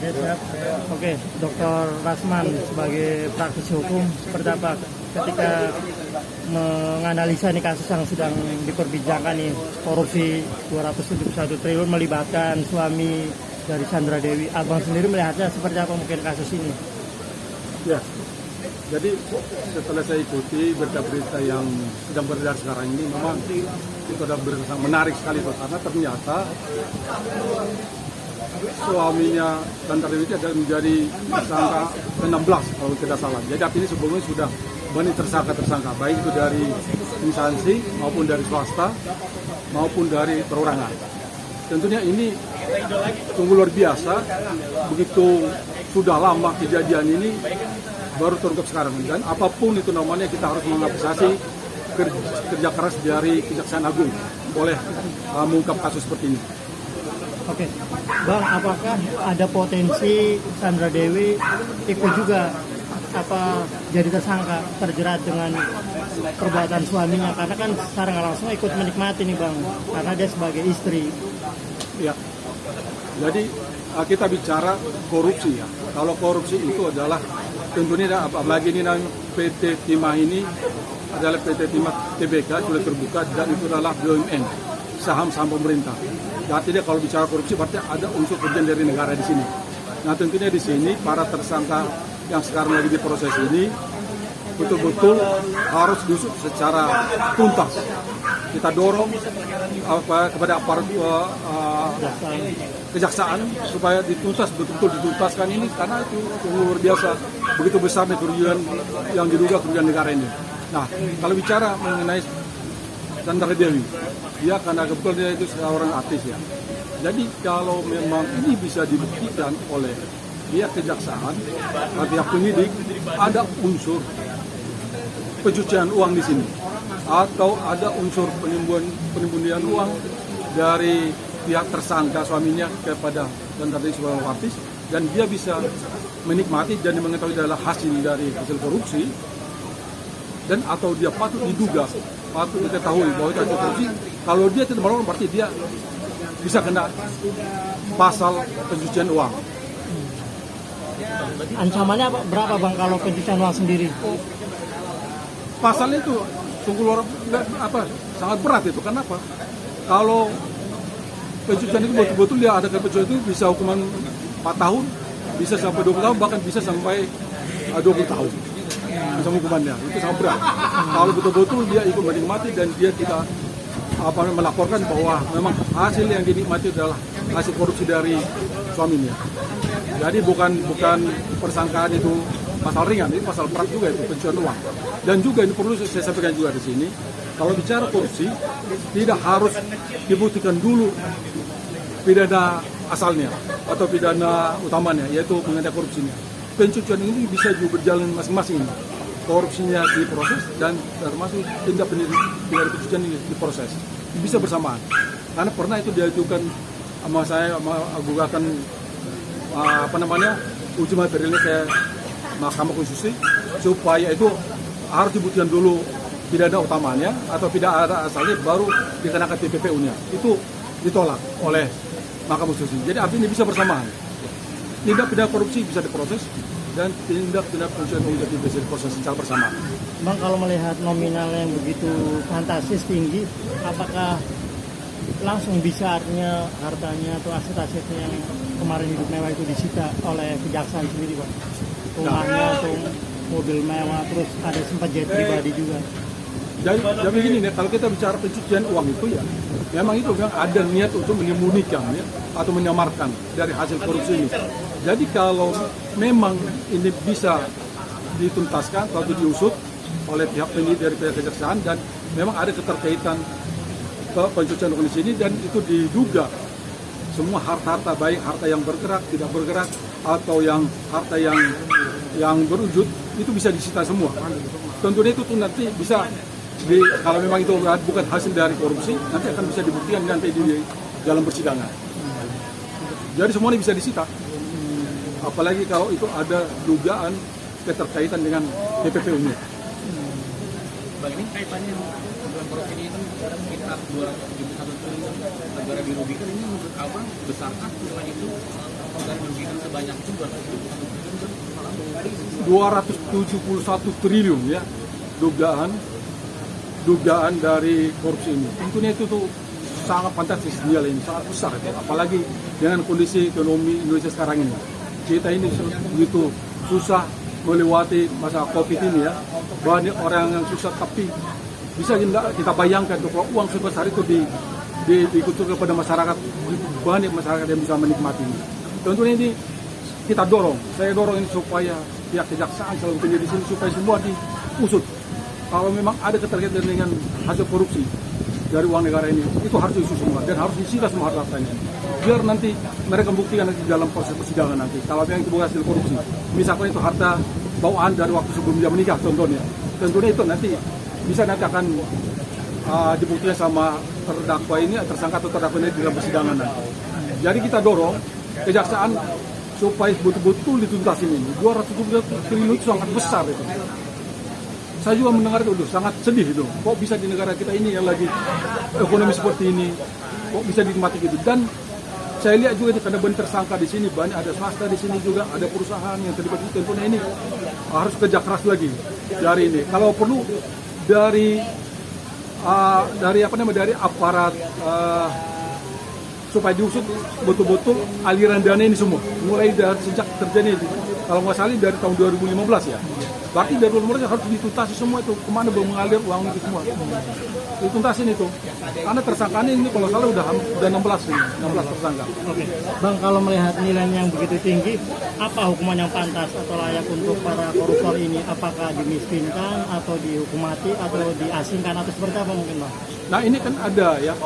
Ya, siap. Oke, Dr. Rasman sebagai praktisi hukum seperti apa ketika menganalisa nih kasus yang sedang diperbincangkan nih, korupsi 271 triliun melibatkan suami dari Sandra Dewi. Abang sendiri melihatnya seperti apa mungkin kasus ini? Ya, jadi setelah saya ikuti berita-berita yang sedang beredar sekarang ini, memang itu adalah berita yang menarik sekali karena ternyata suaminya Sandra Dewi itu adalah menjadi tersangka ke-16 kalau tidak salah. Jadi artinya sebelumnya sudah banyak tersangka baik itu dari instansi maupun dari swasta maupun dari perorangan. Tentunya ini sungguh luar biasa, begitu sudah lama kejadian ini baru terungkap sekarang, dan apapun itu namanya kita harus mengapresiasi kerja keras dari Kejaksaan Agung oleh mengungkap kasus seperti ini. Oke, Bang, apakah ada potensi Sandra Dewi ikut juga jadi tersangka terjerat dengan perbuatan suaminya, karena kan secara nggak langsung ikut menikmati nih Bang, karena dia sebagai istri. Ya, jadi kita bicara korupsi ya. Kalau korupsi itu adalah tentunya apalagi ini PT Timah ini adalah PT Timah Tbk sudah terbuka dan itu adalah BUMN, saham-saham pemerintah. Artinya kalau bicara korupsi berarti ada unsur kerugian dari negara di sini. Nah tentunya di sini para tersangka yang sekarang lagi diproses ini betul-betul harus diusut secara tuntas. Kita dorong kepada aparat kejaksaan supaya dituntas, betul-betul dituntaskan ini karena itu luar biasa begitu besar kerugian yang diduga kerugian negara ini. Nah kalau bicara mengenai Sandra Dewi, dia karena kebetulan dia itu seorang artis ya. Jadi kalau memang ini bisa dibuktikan oleh pihak kejaksaan, pihak penyidik, ada unsur pencucian uang di sini, atau ada unsur penimbunian uang dari pihak tersangka suaminya kepada Sandra Dewi sebagai artis, dan dia bisa menikmati dan mengetahui adalah hasil dari hasil korupsi, dan atau dia patut diduga, patut diketahui bahwa itu hasil korupsi. Kalau dia tidak melakukan berarti dia bisa kena pasal pencucian uang. Ancamannya berapa Bang kalau pencucian uang sendiri? Pasalnya itu sungguh sangat berat itu. Kenapa? Kalau pencucian itu betul-betul dia ada pencucian itu bisa hukuman 4 tahun, bisa sampai 20 tahun, bahkan bisa sampai 20 tahun. Bisa hukumannya itu sangat berat. Kalau betul-betul dia ikut menikmati dan dia tidak melaporkan bahwa memang hasil yang dinikmati adalah hasil korupsi dari suaminya. Jadi bukan persangkaan itu pasal ringan, ini pasal berat juga itu pencucian uang. Dan juga ini perlu saya sampaikan juga di sini, kalau bicara korupsi tidak harus dibuktikan dulu pidana asalnya atau pidana utamanya, yaitu mengenai korupsinya. Pencucian ini bisa juga berjalan masing-masing. Korupsinya diproses dan termasuk tindak pidana pencucian ini diproses. Bisa bersamaan. Karena pernah itu diajukan sama saya gugatan uji materialnya ke Mahkamah Konstitusi supaya itu harus dibuktikan dulu pidana utamanya atau pidana asalnya baru dikenakan TPPU-nya. Itu ditolak oleh Mahkamah Konstitusi. Jadi artinya bisa bersamaan. Tindak pidana korupsi bisa diproses dan tindak pidana pencucian uang juga bisa diproses secara bersamaan. Bang, kalau melihat nominal yang begitu fantastis tinggi, apakah langsung bisa artinya hartanya atau aset-asetnya yang kemarin hidup mewah itu disita oleh kejaksaan sendiri, Pak? Rumahnya atau mobil mewah, terus ada sempat jet pribadi juga. Jadi begini nih, kalau kita bicara pencucian uang itu ya, memang itu kan ada niat untuk menyembunyikan ya, atau menyamarkan dari hasil korupsi ini. Jadi kalau memang ini bisa dituntaskan atau diusut oleh pihak penyidik dari pihak kejaksaan dan memang ada keterkaitan pencucian uang di sini dan itu diduga semua harta-harta baik harta yang bergerak, tidak bergerak atau yang harta yang berwujud itu bisa disita semua. Tentunya itu tuh nanti bisa kalau memang itu bukan hasil dari korupsi nanti akan bisa dibuktikan nanti di dalam persidangan. Jadi semuanya bisa disita. Apalagi kalau itu ada dugaan keterkaitan dengan TPPU-nya. Bang, ini kaitannya dengan korupsi ini kan sekitar 271 triliun negara dirugikan. Ini menurut abang besarkah cuma itu negara dirugikan sebanyak itu 271 triliun ya dugaan dari korupsi ini. Tentunya itu tuh sangat fantastis nilai ini, sangat besar ya. Apalagi dengan kondisi ekonomi Indonesia sekarang ini. Kita ini begitu susah melewati masa Covid ini ya. Banyak orang yang susah, tapi bisa kita bayangkan tuh kalau uang sebesar itu dikucurkan kepada masyarakat, banyak masyarakat yang bisa menikmati ini. Tentunya ini kita dorong, saya dorong ini supaya pihak kejaksaan selalu penyidik di sini supaya semua diusut. Kalau memang ada keterkaitan dengan hasil korupsi dari uang negara ini, itu harus diusut semua dan harus disita semua hartanya. Biar nanti mereka membuktikan nanti dalam proses persidangan nanti. Kalau yang itu bukan hasil korupsi, misalkan itu harta bawaan dari waktu sebelum dia menikah contohnya, tentunya itu nanti bisa nanti akan dibuktikan sama terdakwa ini, tersangka atau terdakwa ini dalam persidangan nanti. Jadi kita dorong kejaksaan supaya betul-betul dituntasin ini. 270 triliun itu sangat besar itu. Saya juga mendengar itu sangat sedih itu. Kok bisa di negara kita ini yang lagi ekonomi seperti ini, kok bisa dinikmati gitu. Dan saya lihat juga karena banyak tersangka di sini, banyak ada swasta di sini juga, ada perusahaan yang terlibat di tentunya ini harus kerja keras lagi dari ini. Kalau perlu dari aparat supaya diusut betul-betul aliran dana ini semua, mulai dari sejak terjadi kalau nggak salah dari tahun 2015 ya. Berarti dari 2015 harus dituntasi semua itu, kemana mengalir uang itu semua. Dituntasin itu. Karena tersangkanya ini kalau salah udah 16 tersangka. Oke. Bang, kalau melihat nilainya yang begitu tinggi, apa hukuman yang pantas atau layak untuk para koruptor ini? Apakah dimiskinkan atau dihukum mati atau diasingkan atau seperti apa mungkin, Bang? Nah ini kan ada ya,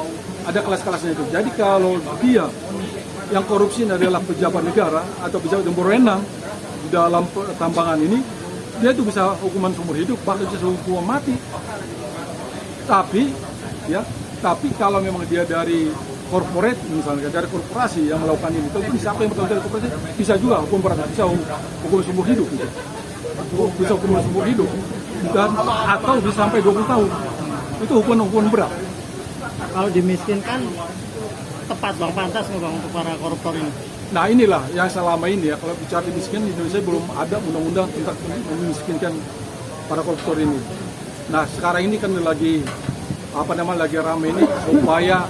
ada kelas-kelasnya itu. Jadi kalau dia yang korupsi adalah pejabat negara atau pejabat yang berwenang di dalam tambangan ini, dia itu bisa hukuman seumur hidup, bahkan bisa hukuman mati. Tapi kalau memang dia dari corporate misalnya, dari korporasi yang melakukan ini, tentu siapa yang betul dari korporasi bisa juga hukum berat, bisa hukum seumur hidup, gitu. Bisa hukuman seumur hidup, dan atau bisa sampai 20 tahun. Itu hukuman berat. Kalau dimiskinkan, tepat Bang, pantas nggak Bang untuk para koruptor ini? Nah inilah yang selama ini ya, kalau bicara miskin di Indonesia belum ada undang-undang tentang memiskinkan para koruptor ini. Nah sekarang ini kan lagi lagi ramai ini supaya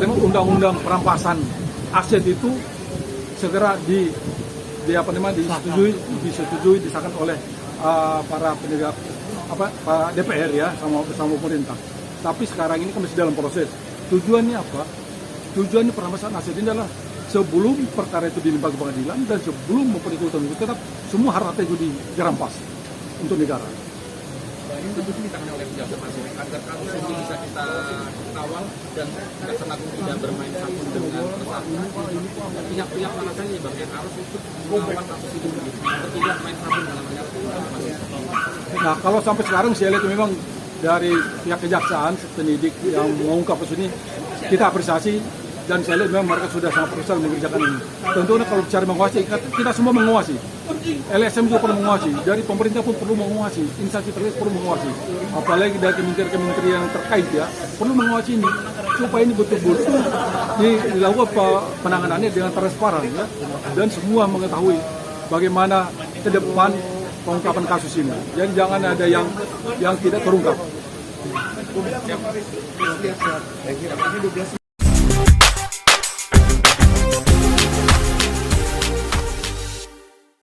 undang-undang perampasan aset itu segera disetujui disahkan oleh para penegak DPR ya sama pemerintah. Tapi sekarang ini kan masih dalam proses. Tujuannya apa? Tujuannya perampasan aset ini adalah sebelum perkara itu dilimpah ke pengadilan dan sebelum mempunyai keputusan itu tetap semua harta itu dirampas untuk negara. Ini tentu ditangani oleh Kejaksaan agar kasus ini bisa kita kawal dan Kejaksaan Agung tidak bermain santun dengan tersangka. Pihak-pihak mana saja Bang yang harus ikut mengawal kasus ini begitu, tidak main santun dalam hal ini. Nah kalau sampai sekarang saya lihat memang dari pihak kejaksaan penyidik yang mengungkap kasus ini kita apresiasi. Dan saya lihat memang mereka sudah sangat profesional mengerjakan ini. Tentunya kalau bicara menguasai, kita semua menguasai. LSM juga perlu menguasai. Dari pemerintah pun perlu menguasai. Instansi terkait perlu menguasai. Apalagi dari kementerian yang terkait ya, perlu menguasai ini. Supaya ini betul-betul dilakukan penanganannya dengan transparan ya. Dan semua mengetahui bagaimana ke depan pengungkapan kasus ini. Jadi jangan ada yang tidak terungkap.